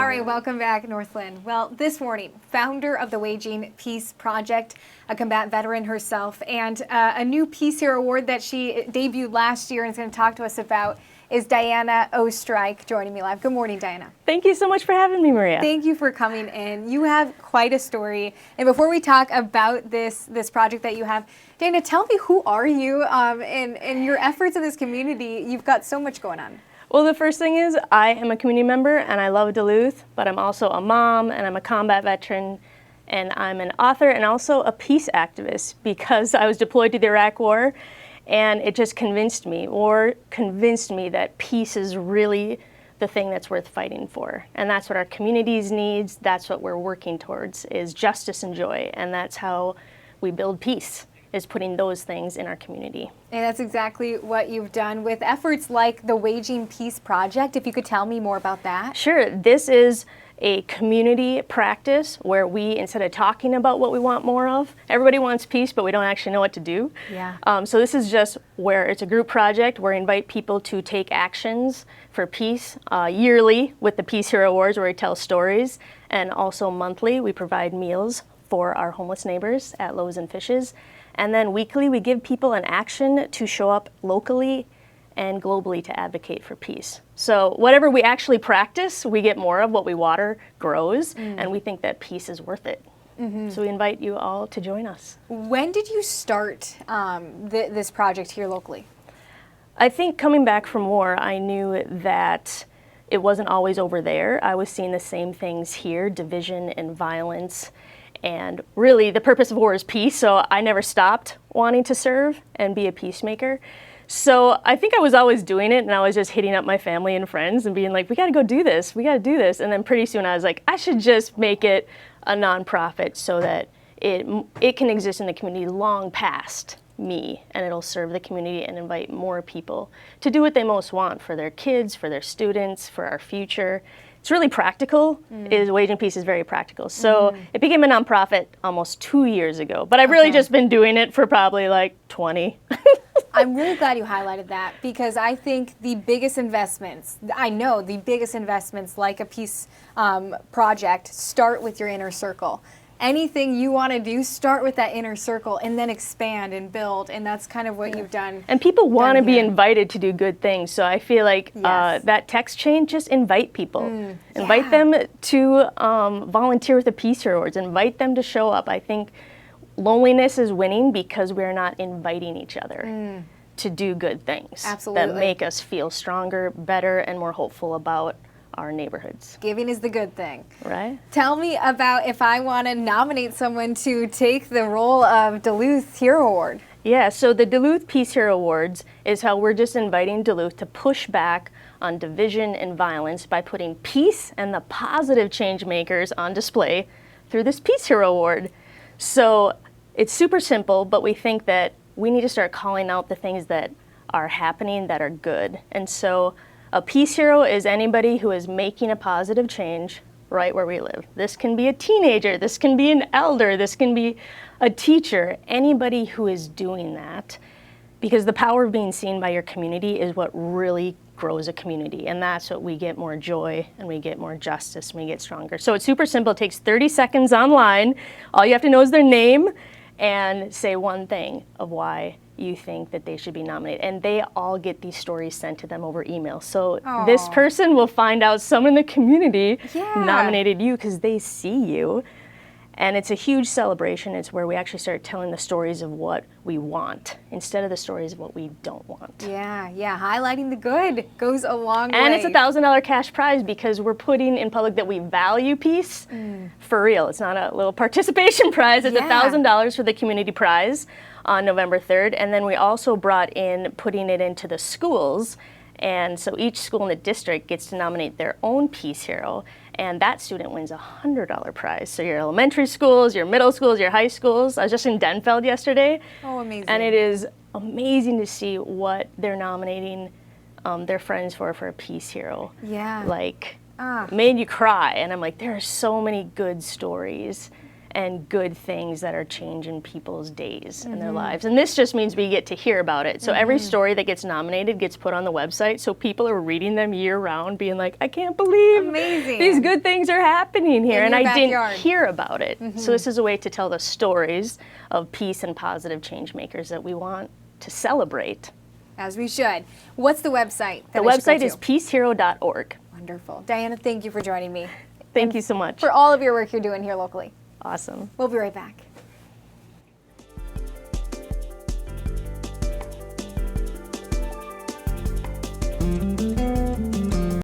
All right, welcome back, Northland. Well, this morning, founder of the Waging Peace Project, a combat veteran herself, and a new Peace Hero Award that she debuted last year and is going to talk to us about is Diana Oestreich joining me live. Good morning, Diana. Thank you so much for having me, Maria. Thank you for coming in. You have quite a story. And before we talk about this project that you have, Diana, tell me, who are you and your efforts in this community? You've got so much going on. Well, the first thing is I am a community member and I love Duluth, but I'm also a mom and I'm a combat veteran and I'm an author and also a peace activist because I was deployed to the Iraq War and it just convinced me that peace is really the thing that's worth fighting for. And that's what our communities needs, that's what we're working towards, is justice and joy, and that's how we build peace, is putting those things in our community. And that's exactly what you've done with efforts like the Waging Peace Project. If you could tell me more about that. Sure. This is a community practice where we, instead of talking about what we want more of, everybody wants peace, but we don't actually know what to do. Yeah. So this is just where it's a group project where we invite people to take actions for peace yearly with the Peace Hero Awards, where we tell stories, and also monthly we provide meals for our homeless neighbors at Loaves and Fishes. And then weekly, we give people an action to show up locally and globally to advocate for peace. So whatever we actually practice, we get more of. What we water grows, and we think that peace is worth it. So we invite you all to join us. When did you start this project here locally? I think coming back from war, I knew that it wasn't always over there. I was seeing the same things here, division and violence. And really, the purpose of war is peace, so I never stopped wanting to serve and be a peacemaker. So I think I was always doing it, and I was just hitting up my family and friends and being like, we gotta go do this, we gotta do this. And then pretty soon I was like, I should just make it a nonprofit so that it can exist in the community long past me, and it'll serve the community and invite more people to do what they most want for their kids, for their students, for our future. It's really practical. Waging Peace is very practical. So it became a nonprofit almost 2 years ago, but I've really just been doing it for probably like 20. I'm really glad you highlighted that, because I think the biggest investments, like a peace project, start with your inner circle. Anything you want to do, start with that inner circle and then expand and build, and that's kind of what you've done. And people want to be invited to do good things, so I feel like that text chain, just invite people. Invite them to volunteer with the Peace Hero Awards, invite them to show up. I think loneliness is winning because we're not inviting each other to do good things that make us feel stronger, better, and more hopeful about our neighborhoods. Giving is the good thing. Right. Tell me about if I want to nominate someone to take the role of Duluth Hero Award. Yeah, so the Duluth Peace Hero Awards is how we're just inviting Duluth to push back on division and violence by putting peace and the positive change makers on display through this Peace Hero Award. So it's super simple, but we think that we need to start calling out the things that are happening that are good. And so a peace hero is anybody who is making a positive change right where we live. This can be a teenager, this can be an elder, this can be a teacher, anybody who is doing that. Because the power of being seen by your community is what really grows a community, and that's what we get more joy, and we get more justice, and we get stronger. So it's super simple. It takes 30 seconds online. All you have to know is their name and say one thing of why you think that they should be nominated. And they all get these stories sent to them over email. So this person will find out someone in the community nominated you because they see you. And it's a huge celebration. It's where we actually start telling the stories of what we want instead of the stories of what we don't want. Yeah, highlighting the good goes a long way. And it's a $1,000 cash prize because we're putting in public that we value peace for real. It's not a little participation prize. It's $1,000 for the community prize on November 3rd. And then we also brought in putting it into the schools. And so each school in the district gets to nominate their own peace hero, and that student wins a $100 prize. So your elementary schools, your middle schools, your high schools. I was just in Denfeld yesterday. Oh, amazing. And it is amazing to see what they're nominating their friends for a peace hero. Yeah. Like, made you cry. And I'm like, there are so many good stories. and good things that are changing people's days and their lives. And this just means we get to hear about it. So every story that gets nominated gets put on the website, so people are reading them year round being like, I can't believe these good things are happening here, and I didn't hear about it. So this is a way to tell the stories of peace and positive change makers that we want to celebrate. As we should. What's the website? The website is peacehero.org. Wonderful. Diana, thank you for joining me. Thank you so much. For all of your work you're doing here locally. Awesome. We'll be right back.